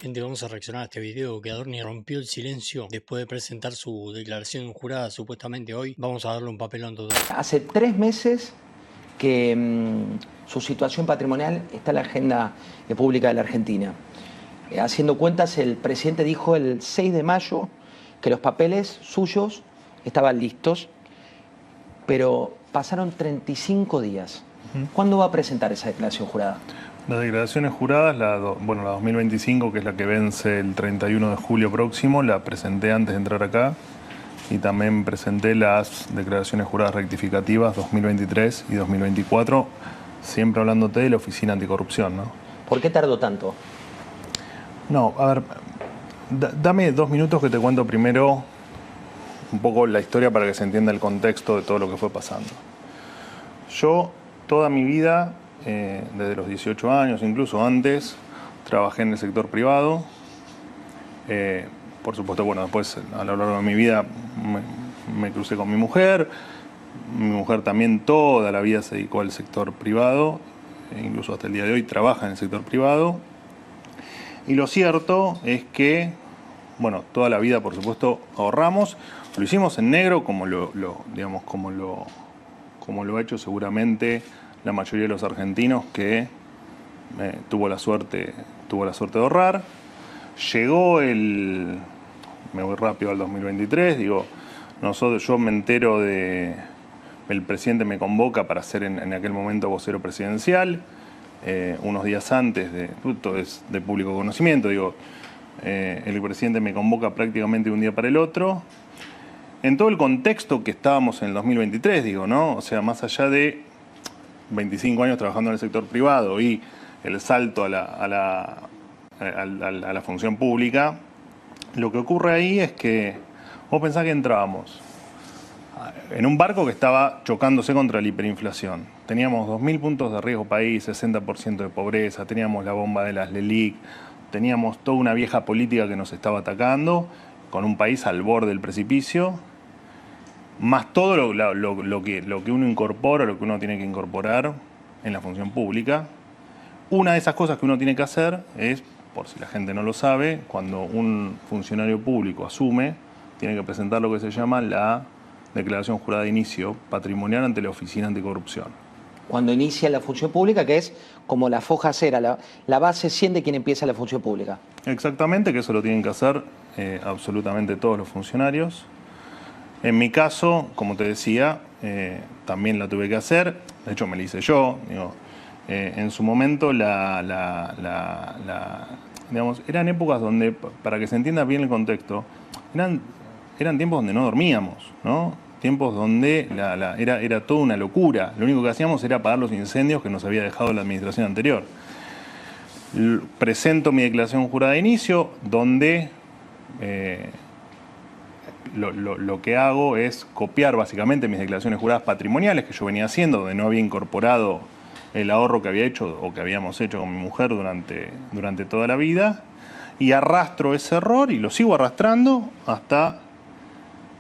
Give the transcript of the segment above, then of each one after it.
Gente, vamos a reaccionar a este video que Adorni rompió el silencio después de presentar su declaración jurada supuestamente hoy. Vamos a darle un papelón total. Hace 3 meses que su situación patrimonial está en la agenda pública de la Argentina. Haciendo cuentas, el presidente dijo el 6 de mayo que los papeles suyos estaban listos, pero pasaron 35 días. ¿Cuándo va a presentar esa declaración jurada? Las declaraciones juradas, la 2025, que es la que vence el 31 de julio próximo, la presenté antes de entrar acá. Y también presenté las declaraciones juradas rectificativas 2023 y 2024, siempre hablándote de la Oficina Anticorrupción, ¿no? ¿Por qué tardó tanto? No, a ver, dame 2 minutos que te cuento primero un poco la historia para que se entienda el contexto de todo lo que fue pasando. Yo, toda mi vida, desde los 18 años, incluso antes, trabajé en el sector privado. Por supuesto, bueno, después a lo largo de mi vida me crucé con mi mujer. Mi mujer también toda la vida se dedicó al sector privado, e incluso hasta el día de hoy trabaja en el sector privado. Y lo cierto es que, bueno, toda la vida, por supuesto, ahorramos. Lo hicimos en negro, como lo ha hecho seguramente la mayoría de los argentinos que tuvo la suerte de ahorrar. Llegó me voy rápido al 2023, yo me entero el presidente me convoca para ser en aquel momento vocero presidencial, unos días antes, esto es de público conocimiento, el presidente me convoca prácticamente de un día para el otro, en todo el contexto que estábamos en el 2023, ¿no? O sea, más allá de 25 años trabajando en el sector privado y el salto a la función pública, lo que ocurre ahí es que vos pensás que entrábamos en un barco que estaba chocándose contra la hiperinflación. Teníamos 2.000 puntos de riesgo país, 60% de pobreza, teníamos la bomba de las LELIC, teníamos toda una vieja política que nos estaba atacando, con un país al borde del precipicio, más todo lo que uno incorpora, lo que uno tiene que incorporar en la función pública. Una de esas cosas que uno tiene que hacer es, por si la gente no lo sabe, cuando un funcionario público asume, tiene que presentar lo que se llama la declaración jurada de inicio patrimonial ante la Oficina Anticorrupción. Cuando inicia la función pública, que es como la foja cera, la base 100 de quien empieza la función pública. Exactamente, que eso lo tienen que hacer absolutamente todos los funcionarios. En mi caso, como te decía, también la tuve que hacer, de hecho me la hice yo, en su momento eran épocas donde, para que se entienda bien el contexto, eran tiempos donde no dormíamos, ¿no? Tiempos donde era toda una locura. Lo único que hacíamos era apagar los incendios que nos había dejado la administración anterior. Presento mi declaración jurada de inicio, donde lo que hago es copiar básicamente mis declaraciones juradas patrimoniales que yo venía haciendo, donde no había incorporado el ahorro que había hecho o que habíamos hecho con mi mujer durante toda la vida, y arrastro ese error y lo sigo arrastrando hasta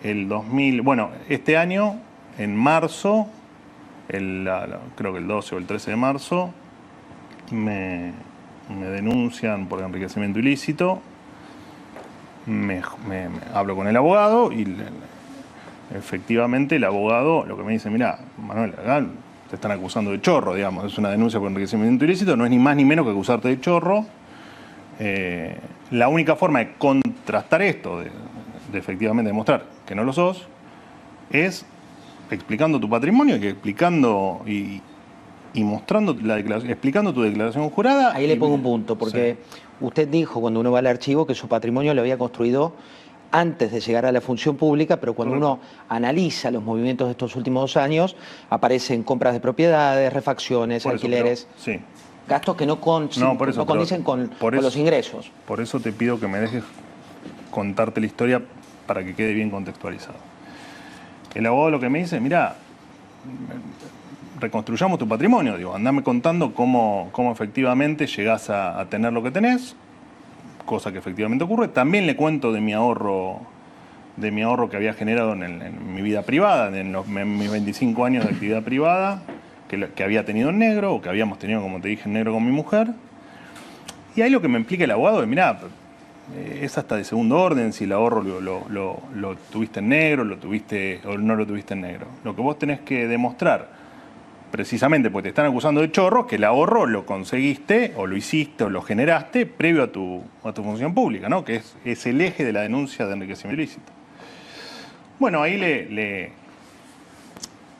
el 2000. Bueno, este año, en marzo, creo que el 12 o el 13 de marzo, me denuncian por enriquecimiento ilícito. Me hablo con el abogado y efectivamente el abogado lo que me dice: mira, Manuel, acá te están acusando de chorro, es una denuncia por enriquecimiento ilícito, no es ni más ni menos que acusarte de chorro. La única forma de contrastar esto, de efectivamente demostrar que no lo sos, es explicando tu patrimonio, explicando y mostrando explicando tu declaración jurada. Ahí le pongo un punto, porque sí, usted dijo cuando uno va al archivo que su patrimonio lo había construido antes de llegar a la función pública, pero cuando uno analiza los movimientos de estos últimos 2 años, aparecen compras de propiedades, refacciones, alquileres, sí, gastos que no condicen con los ingresos. Por eso te pido que me dejes contarte la historia para que quede bien contextualizado. El abogado lo que me dice: mira, reconstruyamos tu patrimonio, andame contando cómo efectivamente llegás a tener lo que tenés, cosa que efectivamente ocurre. También le cuento de mi ahorro que había generado en mi vida privada, en mis 25 años de actividad privada, que había tenido en negro, o que habíamos tenido, como te dije, en negro con mi mujer. Y ahí lo que me explica el abogado es, mirá, es hasta de segundo orden si el ahorro lo tuviste en negro, lo tuviste o no lo tuviste en negro. Lo que vos tenés que demostrar, precisamente porque te están acusando de chorro, que el ahorro lo conseguiste o lo hiciste o lo generaste previo a tu función pública, ¿no? Que es el eje de la denuncia de enriquecimiento ilícito. Bueno, ahí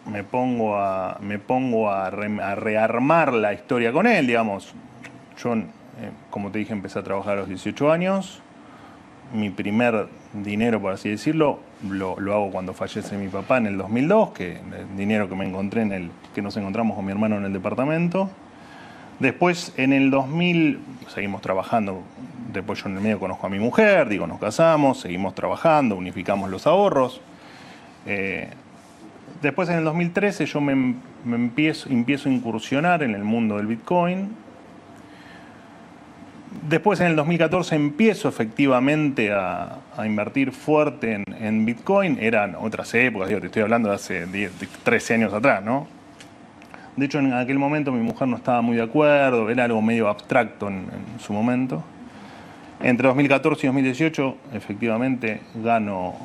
me pongo a rearmar la historia con él, digamos. Yo, como te dije, empecé a trabajar a los 18 años. Mi primer dinero, por así decirlo, lo hago cuando fallece mi papá en el 2002, que el dinero que me encontré que nos encontramos con mi hermano en el departamento. Después, en el 2000, seguimos trabajando. Después yo en el medio conozco a mi mujer, nos casamos, seguimos trabajando, unificamos los ahorros. Después, en el 2013, yo me empiezo a incursionar en el mundo del Bitcoin. Después, en el 2014, empiezo efectivamente a invertir fuerte en Bitcoin. Eran otras épocas, te estoy hablando de hace 13 años atrás, ¿no? De hecho, en aquel momento mi mujer no estaba muy de acuerdo, era algo medio abstracto en su momento. Entre 2014 y 2018, efectivamente, ganamos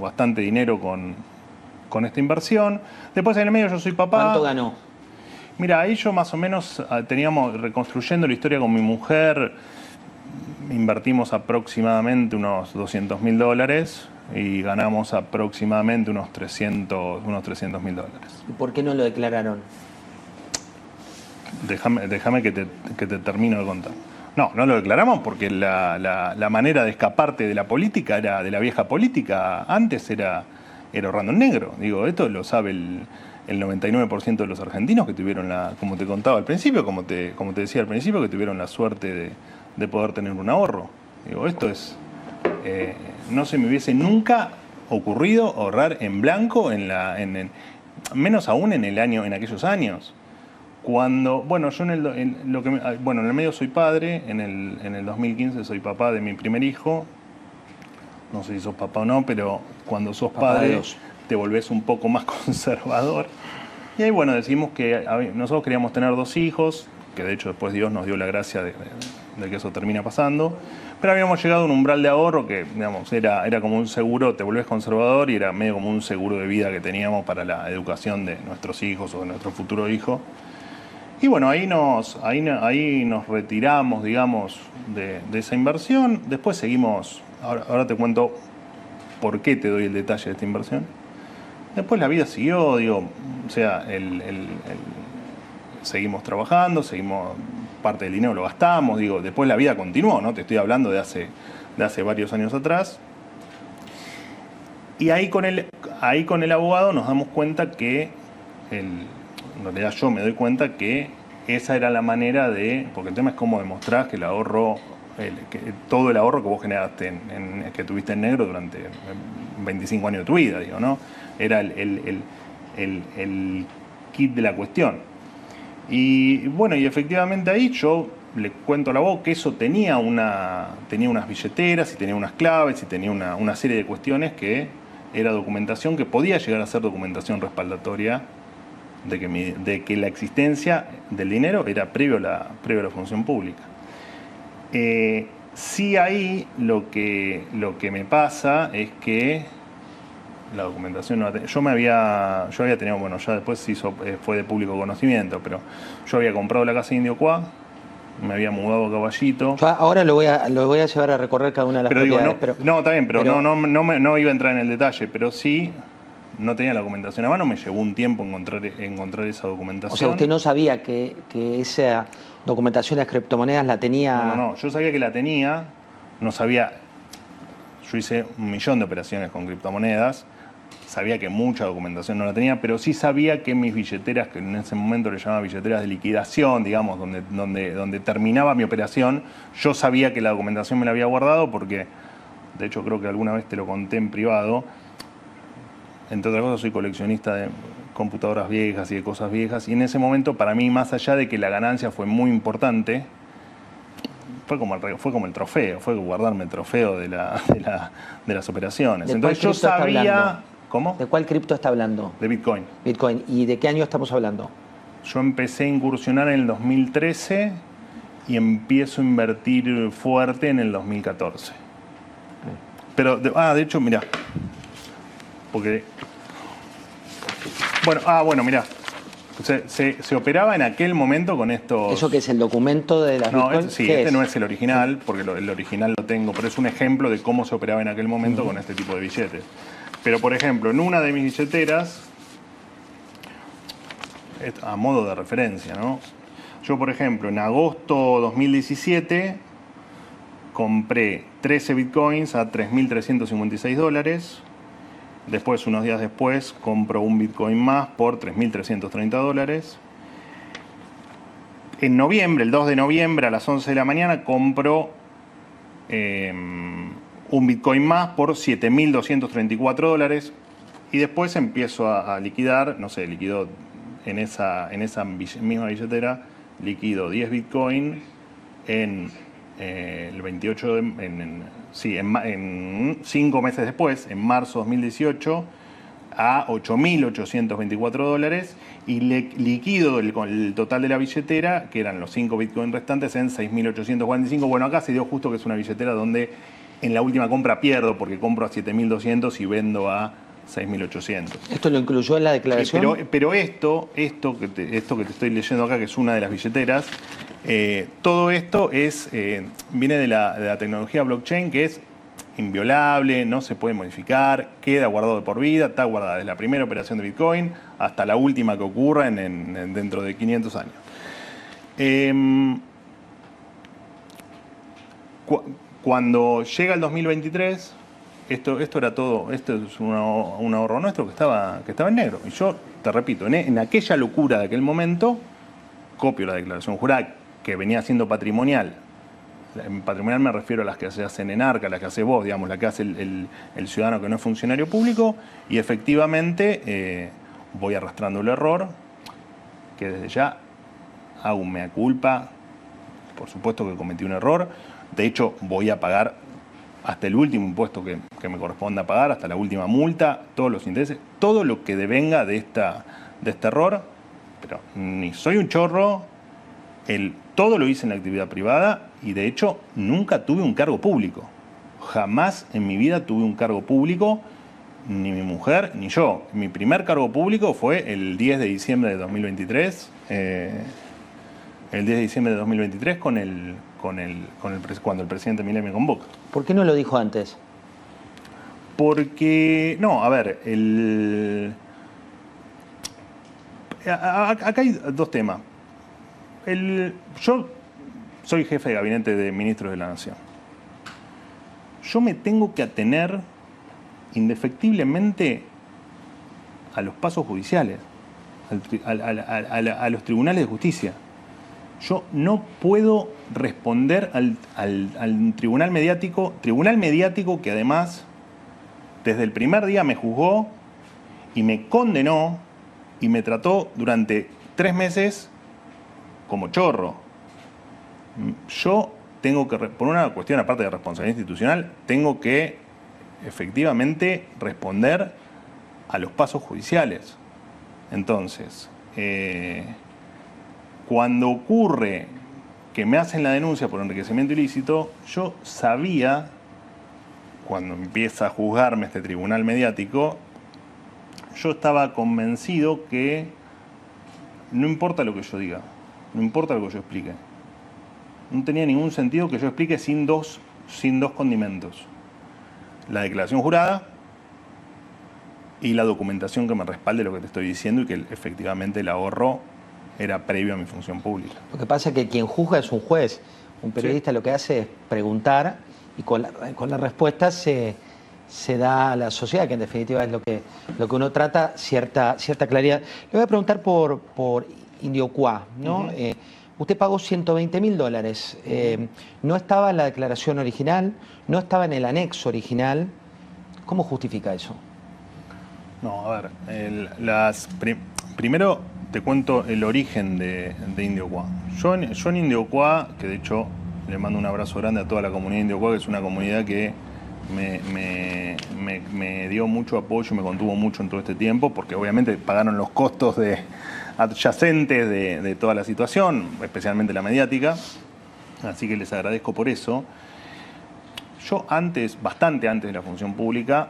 bastante dinero con esta inversión. Después, en el medio, yo soy papá. ¿Cuánto ganó? Mira, ahí yo más o menos teníamos, reconstruyendo la historia con mi mujer, invertimos aproximadamente unos $200.000 y ganamos aproximadamente unos $300.000. ¿Y por qué no lo declararon? Déjame que te termino de contar. No lo declaramos porque la manera de escaparte de la política, de la vieja política, antes era ahorrando en negro. Esto lo sabe el 99% de los argentinos que tuvieron como te contaba al principio, como te decía al principio, que tuvieron la suerte de poder tener un ahorro. Esto es... no se me hubiese nunca ocurrido ahorrar en blanco, menos aún en aquellos años. Cuando, yo en el medio soy padre, en el 2015 soy papá de mi primer hijo. No sé si sos papá o no, pero cuando sos padre te volvés un poco más conservador. Y ahí, decidimos que nosotros queríamos tener 2 hijos, que de hecho después Dios nos dio la gracia de que eso termina pasando. Pero habíamos llegado a un umbral de ahorro que, era como un seguro, te volvés conservador y era medio como un seguro de vida que teníamos para la educación de nuestros hijos o de nuestro futuro hijo. Y ahí nos retiramos, de esa inversión. Después seguimos, ahora te cuento por qué te doy el detalle de esta inversión. Después la vida siguió, seguimos trabajando, parte del dinero lo gastamos, después la vida continuó, ¿no? Te estoy hablando de hace varios años atrás. Y ahí con el abogado nos damos cuenta que, en realidad yo me doy cuenta que esa era la manera porque el tema es cómo demostrás que el ahorro, todo el ahorro que vos generaste, que tuviste en negro durante 25 años de tu vida, ¿no? Era el kit de la cuestión. Y efectivamente ahí yo le cuento al abogado que eso tenía unas billeteras y tenía unas claves y tenía una serie de cuestiones que era documentación que podía llegar a ser documentación respaldatoria de que la existencia del dinero era previo a la función pública. Sí, ahí lo que me pasa es que la documentación yo había tenido, ya después fue de público conocimiento, pero yo había comprado la casa de Indio Cuá, me había mudado a Caballito. Yo ahora lo voy a llevar a recorrer cada una de las propiedades. No, está bien, pero no iba a entrar en el detalle, pero sí no tenía la documentación a mano, me llevó un tiempo encontrar esa documentación. O sea, usted no sabía que esa documentación de las criptomonedas la tenía... No, yo sabía que la tenía, no sabía... Yo hice 1.000.000 de operaciones con criptomonedas, sabía que mucha documentación no la tenía, pero sí sabía que mis billeteras, que en ese momento le llamaba billeteras de liquidación, donde terminaba mi operación, yo sabía que la documentación me la había guardado porque, de hecho creo que alguna vez te lo conté en privado, entre otras cosas soy coleccionista de computadoras viejas y de cosas viejas, y en ese momento para mí, más allá de que la ganancia fue muy importante, fue como el trofeo, fue guardarme el trofeo de las operaciones. Entonces yo sabía... ¿Cómo? ¿De cuál cripto está hablando? De Bitcoin. Bitcoin. ¿Y de qué año estamos hablando? Yo empecé a incursionar en el 2013 y empiezo a invertir fuerte en el 2014. Pero, de hecho, mirá, porque... Bueno, mirá, se operaba en aquel momento con estos... ¿Eso que es el documento de las Bitcoin? Sí, este no es el original, porque el original lo tengo, pero es un ejemplo de cómo se operaba en aquel momento con este tipo de billetes. Pero, por ejemplo, en una de mis billeteras, a modo de referencia, ¿no? Yo, por ejemplo, en agosto 2017 compré 13 bitcoins a $3.356. Después, unos días después, compro un bitcoin más por $3.330. En noviembre, el 2 de noviembre a las 11 de la mañana, compro un bitcoin más por $7.234. Y después empiezo a liquidar, no sé, liquido en esa misma billetera, liquido 10 bitcoin en el 28 en 5 meses después, en marzo 2018, a $8.824 y liquido el total de la billetera, que eran los 5 bitcoin restantes, en 6.845. Bueno, acá se dio justo que es una billetera donde en la última compra pierdo porque compro a 7.200 y vendo a 6.800. ¿Esto lo incluyó en la declaración? Pero esto que te estoy leyendo acá, que es una de las billeteras, todo esto viene de la tecnología blockchain, que es inviolable, no se puede modificar, queda guardado de por vida, está guardada desde la primera operación de Bitcoin hasta la última que ocurra dentro de 500 años. Cuando llega el 2023... Esto era todo, esto es un ahorro nuestro que estaba en negro. Y yo, te repito, en aquella locura de aquel momento, copio la declaración jurada que venía siendo patrimonial. En patrimonial me refiero a las que se hacen en Arca, las que hace vos, digamos, la que hace el ciudadano que no es funcionario público, y efectivamente voy arrastrando el error, que desde ya hago un mea culpa. Por supuesto que cometí un error. De hecho, voy a pagar hasta el último impuesto que me corresponda pagar, hasta la última multa, todos los intereses, todo lo que devenga de este error. Pero ni soy un chorro, todo lo hice en la actividad privada y de hecho nunca tuve un cargo público. Jamás en mi vida tuve un cargo público, ni mi mujer ni yo. Mi primer cargo público fue el 10 de diciembre de 2023. El 10 de diciembre de 2023 cuando el presidente Milei me convoca. ¿Por qué no lo dijo antes? Porque, no, a ver, acá hay dos temas. Yo soy jefe de gabinete de ministros de la Nación. Yo me tengo que atener indefectiblemente a los pasos judiciales, a los tribunales de justicia. Yo no puedo responder al tribunal mediático que además desde el primer día me juzgó y me condenó y me trató durante 3 meses como chorro. Yo tengo que, por una cuestión aparte de responsabilidad institucional, tengo que efectivamente responder a los pasos judiciales. Entonces, cuando ocurre que me hacen la denuncia por enriquecimiento ilícito, yo sabía, cuando empieza a juzgarme este tribunal mediático, yo estaba convencido que no importa lo que yo diga, no importa lo que yo explique. No tenía ningún sentido que yo explique sin dos condimentos. La declaración jurada y la documentación que me respalde lo que te estoy diciendo y que efectivamente el ahorro era previo a mi función pública. Lo que pasa es que quien juzga es un juez. Un periodista lo que hace es preguntar y con la respuesta se da a la sociedad, que en definitiva es lo que uno trata, cierta claridad. Le voy a preguntar por Indiocuá, ¿no? Usted pagó $120.000. No estaba en la declaración original, no estaba en el anexo original. ¿Cómo justifica eso? No, a ver, primero te cuento el origen de Indiocuá. Yo en Indiocuá, que de hecho le mando un abrazo grande a toda la comunidad de Indiocuá, que es una comunidad que me dio mucho apoyo, me contuvo mucho en todo este tiempo, porque obviamente pagaron los costos adyacentes de toda la situación, especialmente la mediática. Así que les agradezco por eso. Yo bastante antes de la función pública,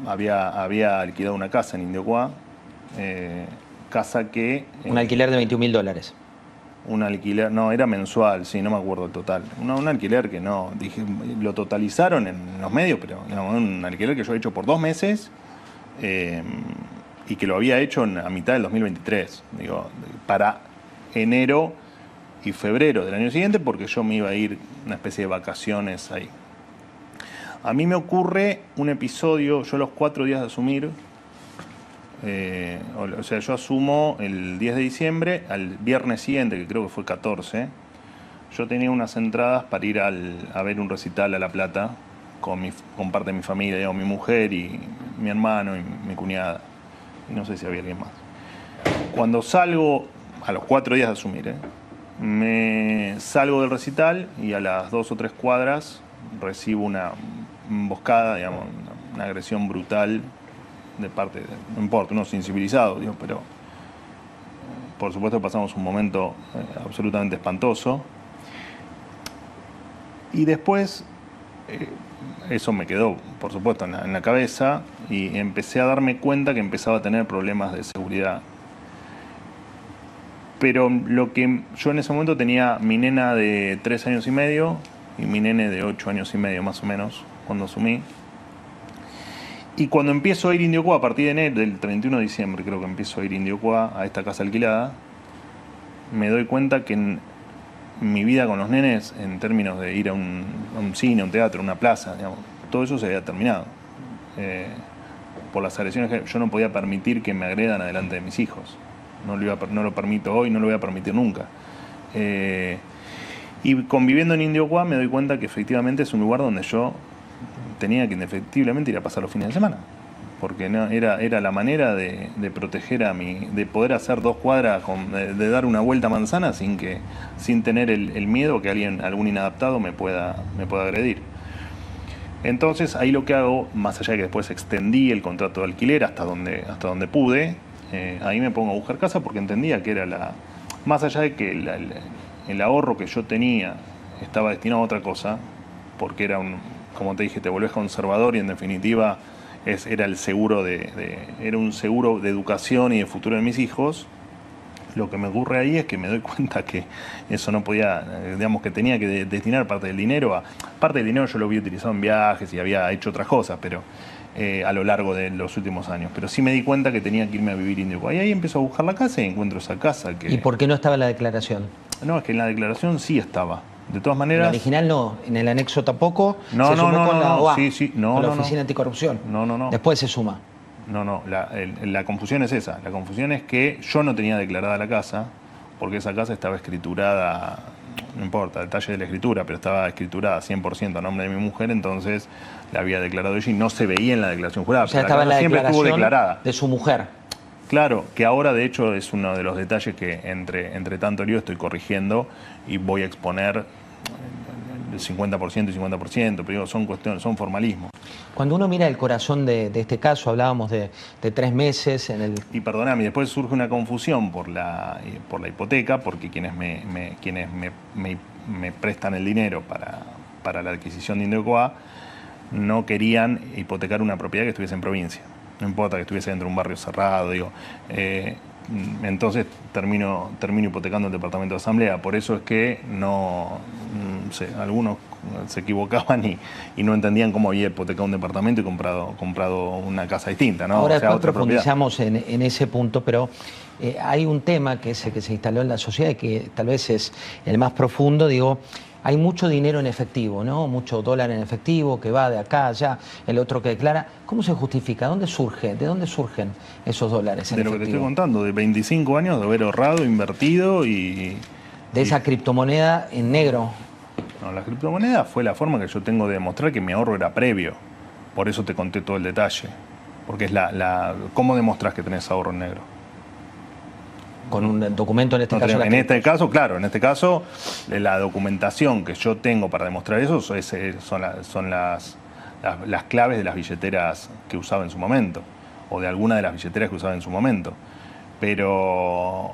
había alquilado una casa en Indiocuá, casa que... Un alquiler de $21.000. Un alquiler, no, era mensual, sí, no me acuerdo el total. Un alquiler que no, dije, lo totalizaron en los medios, pero no, un alquiler que yo he hecho por 2 meses y que lo había hecho a mitad del 2023, digo, para enero y febrero del año siguiente, porque yo me iba a ir una especie de vacaciones ahí. A mí me ocurre un episodio, yo a los 4 días de asumir, o sea, yo asumo el 10 de diciembre, al viernes siguiente, que creo que fue 14, yo tenía unas entradas para ir a ver un recital a La Plata con parte de mi familia, digamos, mi mujer y mi hermano y mi cuñada, y no sé si había alguien más. Cuando salgo, a los 4 días de asumir, me salgo del recital y a las 2 o 3 cuadras recibo una emboscada, digamos, una agresión brutal de parte, no importa, uno sensibilizado, digo, pero por supuesto pasamos un momento absolutamente espantoso. Y después, eso me quedó, por supuesto, en la cabeza y empecé a darme cuenta que empezaba a tener problemas de seguridad. Pero lo que yo en ese momento tenía mi nena de 3 años y medio y mi nene de 8 años y medio más o menos, cuando asumí. Y cuando empiezo a ir a Indiocuá, a partir de enero, del 31 de diciembre creo que empiezo a ir a Indiocuá, a esta casa alquilada, me doy cuenta que en mi vida con los nenes, en términos de ir a un cine, a un teatro, a una plaza, digamos, todo eso se había terminado. Por las agresiones que yo no podía permitir que me agredan adelante de mis hijos. No lo permito hoy, no lo voy a permitir nunca. Y conviviendo en Indiocuá me doy cuenta que efectivamente es un lugar donde yo tenía que indefectiblemente ir a pasar los fines de semana, porque no, era la manera de proteger de poder hacer 2 cuadras, de dar una vuelta a manzana sin tener el miedo que algún inadaptado me pueda agredir. Entonces ahí lo que hago, más allá de que después extendí el contrato de alquiler hasta donde pude, ahí me pongo a buscar casa porque entendía que era más allá de que el ahorro que yo tenía estaba destinado a otra cosa, porque era como te dije, te volvés conservador y en definitiva era un seguro de educación y de futuro de mis hijos. Lo que me ocurre ahí es que me doy cuenta que eso no podía, digamos que tenía que destinar parte del dinero parte del dinero yo lo había utilizado en viajes y había hecho otras cosas, pero a lo largo de los últimos años. Pero sí me di cuenta que tenía que irme a vivir a Indiocuá. Y ahí empiezo a buscar la casa y encuentro esa casa. ¿Y por qué no estaba en la declaración? No, es que en la declaración sí estaba. De todas maneras... En la original no, en el anexo tampoco. No, se sumó con la OA, sí, no, con la Oficina Anticorrupción. No. Después se suma. No, la confusión es esa. La confusión es que yo no tenía declarada la casa, porque esa casa estaba escriturada, no importa, detalle de la escritura, pero estaba escriturada 100% a nombre de mi mujer, entonces la había declarado ella y no se veía en la declaración jurada. O sea, estaba en la siempre estuvo declarada. De su mujer. Claro, que ahora de hecho es uno de los detalles que entre tanto lío estoy corrigiendo y voy a exponer el 50% y 50%, pero digo, son formalismos. Cuando uno mira el corazón de este caso, hablábamos de 3 meses en el... Y perdóname, después surge una confusión por la hipoteca, porque quienes me prestan el dinero para la adquisición de Indiocuá no querían hipotecar una propiedad que estuviese en provincia. No importa que estuviese dentro de un barrio cerrado, digo. Entonces termino hipotecando el departamento de asamblea. Por eso es que algunos se equivocaban y no entendían cómo había hipotecado un departamento y comprado una casa distinta, ¿no? Ahora o sea, después profundizamos en ese punto, pero hay un tema que se instaló en la sociedad y que tal vez es el más profundo, digo. Hay mucho dinero en efectivo, ¿no? Mucho dólar en efectivo que va de acá a allá, el otro que declara. ¿Cómo se justifica? ¿De dónde surgen esos dólares en efectivo? De lo que te estoy contando, de 25 años de haber ahorrado, invertido y... De esa criptomoneda en negro. No, la criptomoneda fue la forma que yo tengo de demostrar que mi ahorro era previo. Por eso te conté todo el detalle. Porque es ¿cómo demostrás que tenés ahorro en negro? Con un documento en este caso. En este caso, la documentación que yo tengo para demostrar eso son las claves de las billeteras que usaba en su momento, o de alguna de las billeteras que usaba en su momento. Pero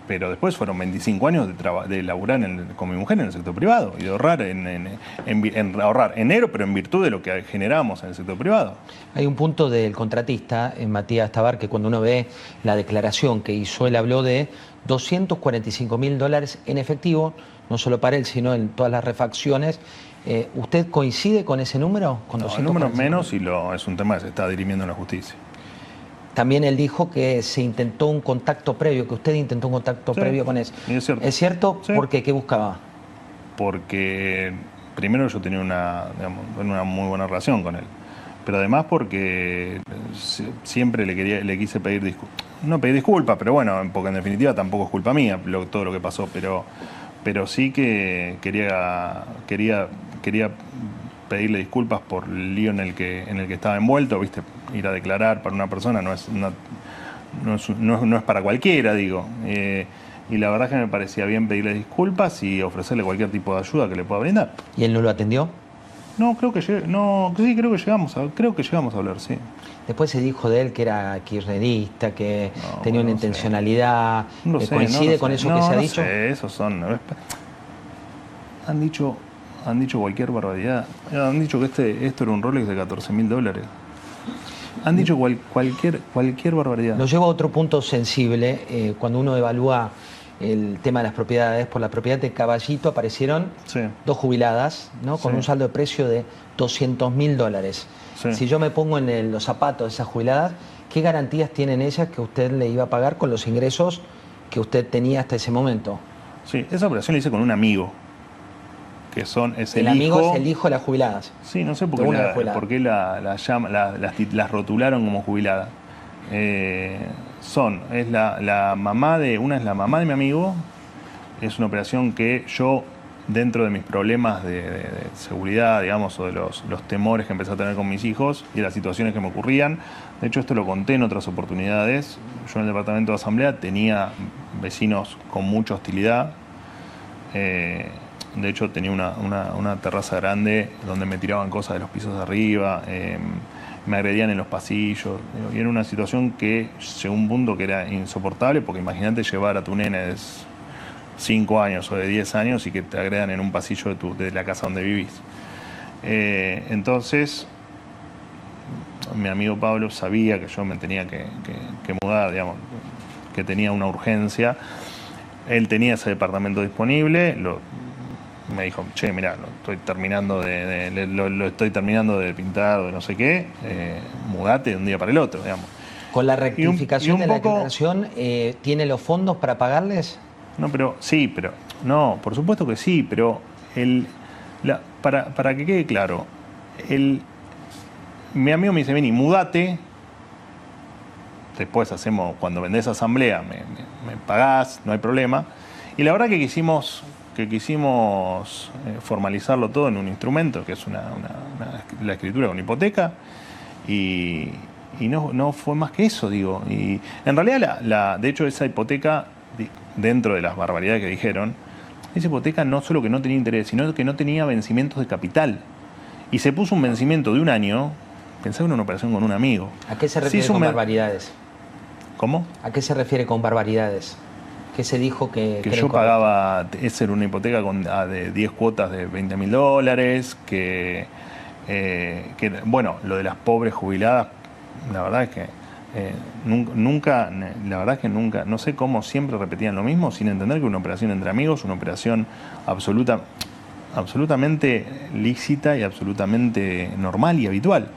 pero después fueron 25 años de laburar con mi mujer en el sector privado y de ahorrar ahorrar enero, pero en virtud de lo que generamos en el sector privado. Hay un punto del contratista, Matías Tabar, que cuando uno ve la declaración que hizo, él habló de $245.000 en efectivo, no solo para él, sino en todas las refacciones. ¿Usted coincide con ese número? ¿Con el número es menos y es un tema que se está dirimiendo en la justicia. También él dijo que se intentó un contacto previo, que usted intentó un contacto previo con eso. Es cierto. ¿Es cierto? Sí. ¿Por qué? ¿Qué buscaba? Porque primero yo tenía una muy buena relación con él, pero además porque siempre le quise pedir disculpas. No pedir disculpas, pero bueno, porque en definitiva tampoco es culpa mía todo lo que pasó, pero sí que quería pedirle disculpas por el lío en el que estaba envuelto, ¿viste? Ir a declarar para una persona no es para cualquiera, digo. Y la verdad es que me parecía bien pedirle disculpas y ofrecerle cualquier tipo de ayuda que le pueda brindar. ¿Y él no lo atendió? No, creo que llegamos a hablar, sí. Después se dijo de él que era kirchnerista, que tenía una intencionalidad. ¿Coincide con eso que se ha dicho? No sé, esos son... Han dicho cualquier barbaridad. Han dicho que esto era un Rolex de $14.000. Han dicho cualquier barbaridad. Lo llevo a otro punto sensible. Cuando uno evalúa el tema de las propiedades, por la propiedad de Caballito aparecieron dos jubiladas, ¿no? Con un saldo de precio de $200.000. Sí. Si yo me pongo en los zapatos de esas jubiladas, ¿qué garantías tienen ellas que usted le iba a pagar con los ingresos que usted tenía hasta ese momento? Sí, esa operación la hice con un amigo. El amigo es el hijo de las jubiladas. Sí, no sé por qué las rotularon como jubiladas. Una es la mamá de mi amigo. Es una operación que yo, dentro de mis problemas de seguridad, digamos, o de los temores que empecé a tener con mis hijos y de las situaciones que me ocurrían, de hecho esto lo conté en otras oportunidades, yo en el departamento de asamblea tenía vecinos con mucha hostilidad. De hecho, tenía una terraza grande donde me tiraban cosas de los pisos de arriba, me agredían en los pasillos. Y era una situación que llegó a un punto que era insoportable, porque imagínate llevar a tu nene de 5 años o de 10 años y que te agredan en un pasillo de la casa donde vivís. Entonces, mi amigo Pablo sabía que yo me tenía que mudar, digamos, que tenía una urgencia. Él tenía ese departamento disponible. Me dijo, che, mirá, lo estoy terminando de pintar o de no sé qué, mudate de un día para el otro, digamos. ¿Con la rectificación de la declaración tiene los fondos para pagarles? No, no, por supuesto que sí, pero para que quede claro, mi amigo me dice, vení, mudate, después cuando vendés asamblea, me pagás, no hay problema. Y la verdad que quisimos formalizarlo todo en un instrumento que es la escritura con hipoteca y no fue más que eso, digo. Y en realidad, de hecho, esa hipoteca, dentro de las barbaridades que dijeron, esa hipoteca no solo que no tenía interés, sino que no tenía vencimientos de capital. Y se puso un vencimiento de 1 año, pensaba en una operación con un amigo. ¿A qué se refiere con barbaridades? ¿Cómo? ¿A qué se refiere con barbaridades? ¿Qué se dijo que yo pagaba, esa era una hipoteca de 10 cuotas de $20.000, que lo de las pobres jubiladas, la verdad es que nunca, no sé cómo siempre repetían lo mismo, sin entender que una operación entre amigos, una operación absolutamente lícita y absolutamente normal y habitual.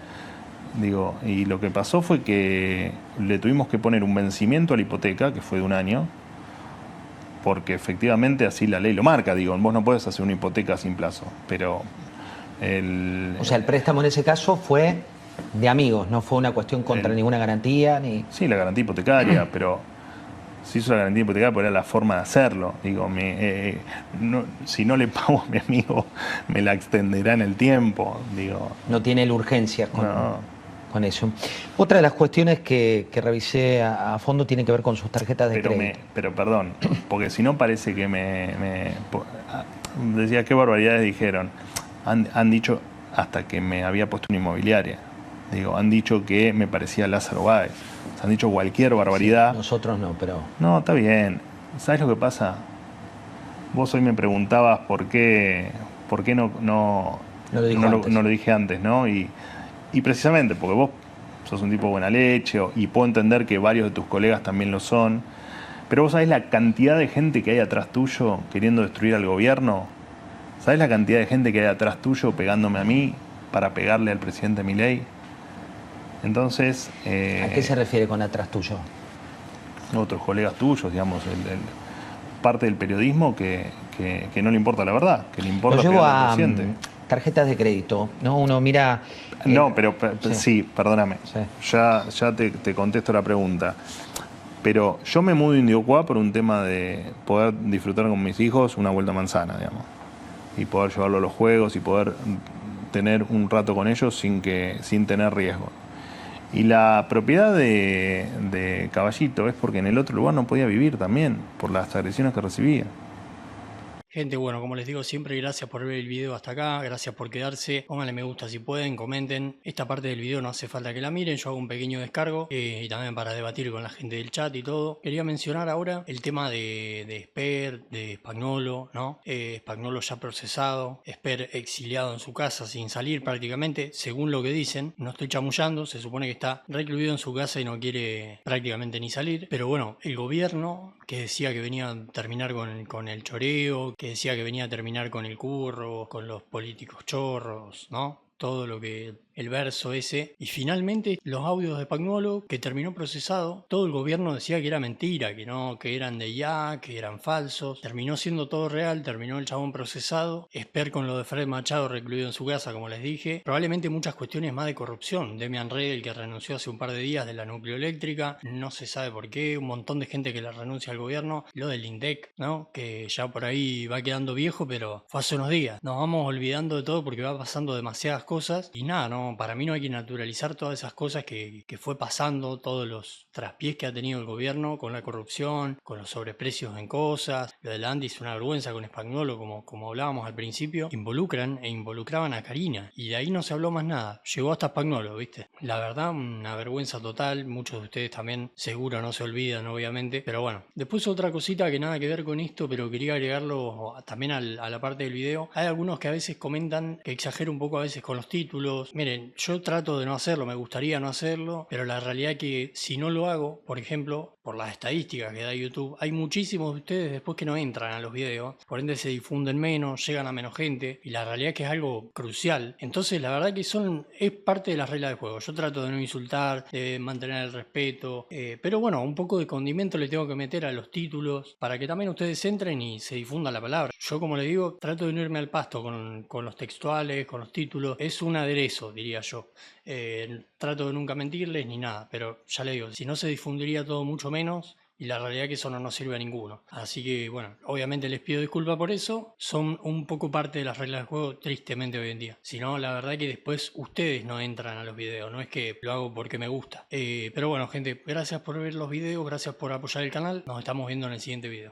Digo, y lo que pasó fue que le tuvimos que poner un vencimiento a la hipoteca, que fue de 1 año, porque efectivamente así la ley lo marca. Digo, vos no podés hacer una hipoteca sin plazo, pero O sea, el préstamo en ese caso fue de amigos, no fue una cuestión contra ninguna garantía, ni... Sí, la garantía hipotecaria, pero se hizo la garantía hipotecaria porque era la forma de hacerlo. Digo, si no le pago a mi amigo, me la extenderá en el tiempo. Digo, no tiene la urgencia con eso. Otra de las cuestiones que revisé a fondo tiene que ver con sus tarjetas de crédito. Pero perdón, porque si no parece que decía qué barbaridades dijeron. Han dicho hasta que me había puesto una inmobiliaria. Digo, han dicho que me parecía Lázaro Báez. Han dicho cualquier barbaridad. Sí, nosotros no, pero... No, está bien. ¿Sabes lo que pasa? Vos hoy me preguntabas por qué no lo dije antes, ¿no? Y precisamente porque vos sos un tipo de buena leche y puedo entender que varios de tus colegas también lo son, pero vos sabés la cantidad de gente que hay atrás tuyo queriendo destruir al gobierno. ¿Sabés la cantidad de gente que hay atrás tuyo pegándome a mí para pegarle al presidente Milei? Entonces... ¿A qué se refiere con atrás tuyo? Otros colegas tuyos, digamos, parte del periodismo que no le importa la verdad, que le importa Lo llevo pegarle al a presidente. tarjetas de crédito, ¿no? Uno mira... No, pero sí, perdóname. Sí. Ya te contesto la pregunta. Pero yo me mudo a Indiocuá por un tema de poder disfrutar con mis hijos una vuelta a manzana, digamos. Y poder llevarlo a los juegos y poder tener un rato con ellos sin tener riesgo. Y la propiedad de Caballito es porque en el otro lugar no podía vivir también, por las agresiones que recibía. Gente, bueno, como les digo siempre, gracias por ver el video hasta acá, gracias por quedarse, pónganle me gusta si pueden, comenten. Esta parte del video no hace falta que la miren, yo hago un pequeño descargo y también para debatir con la gente del chat y todo. Quería mencionar ahora el tema de Esper, de Spagnuolo, ¿no? Spagnuolo ya procesado, Esper exiliado en su casa sin salir prácticamente, según lo que dicen, no estoy chamullando, se supone que está recluido en su casa y no quiere prácticamente ni salir, pero bueno, el gobierno que decía que venía a terminar con el choreo, que decía que venía a terminar con el curro, con los políticos chorros, ¿no? Todo lo que el verso ese. Y finalmente los audios de Spagnuolo, que terminó procesado, todo el gobierno decía que era mentira, que no, que eran de ya, que eran falsos. Terminó siendo todo real, terminó el chabón procesado. Esper con lo de Fred Machado recluido en su casa, como les dije. Probablemente muchas cuestiones más de corrupción. Demian Redel, que renunció hace un par de días de la nucleoeléctrica, no se sabe por qué. Un montón de gente que le renuncia al gobierno. Lo del INDEC, ¿no? Que ya por ahí va quedando viejo, pero fue hace unos días. Nos vamos olvidando de todo porque va pasando demasiadas cosas. Y nada, ¿no? Para mí no hay que naturalizar todas esas cosas que fue pasando, todos los traspiés que ha tenido el gobierno con la corrupción, con los sobreprecios en cosas. Lo de la Andy es una vergüenza con Spagnuolo, como hablábamos al principio. Involucraban a Karina y de ahí no se habló más nada. Llegó hasta Spagnuolo, ¿viste? La verdad, una vergüenza total. Muchos de ustedes también seguro no se olvidan, obviamente. Pero bueno, después otra cosita que nada que ver con esto, pero quería agregarlo también a la parte del video. Hay algunos que a veces comentan que exagero un poco a veces con los títulos. Miren, yo trato de no hacerlo, me gustaría no hacerlo, pero la realidad es que si no lo hago, por ejemplo, por las estadísticas que da YouTube, hay muchísimos de ustedes después que no entran a los videos, por ende se difunden menos, llegan a menos gente, y la realidad es que es algo crucial. Entonces la verdad que es parte de las reglas del juego. Yo trato de no insultar, de mantener el respeto, pero bueno, un poco de condimento le tengo que meter a los títulos para que también ustedes entren y se difunda la palabra. Yo, como les digo, trato de no irme al pasto con los textuales, con los títulos. Es un aderezo, diría yo. Trato de nunca mentirles ni nada, pero ya les digo, si no se difundiría todo mucho menos y la realidad es que eso no nos sirve a ninguno. Así que bueno, obviamente les pido disculpas por eso, son un poco parte de las reglas del juego tristemente hoy en día. Si no, la verdad es que después ustedes no entran a los videos, no es que lo hago porque me gusta. Pero bueno gente, gracias por ver los videos, gracias por apoyar el canal, nos estamos viendo en el siguiente video.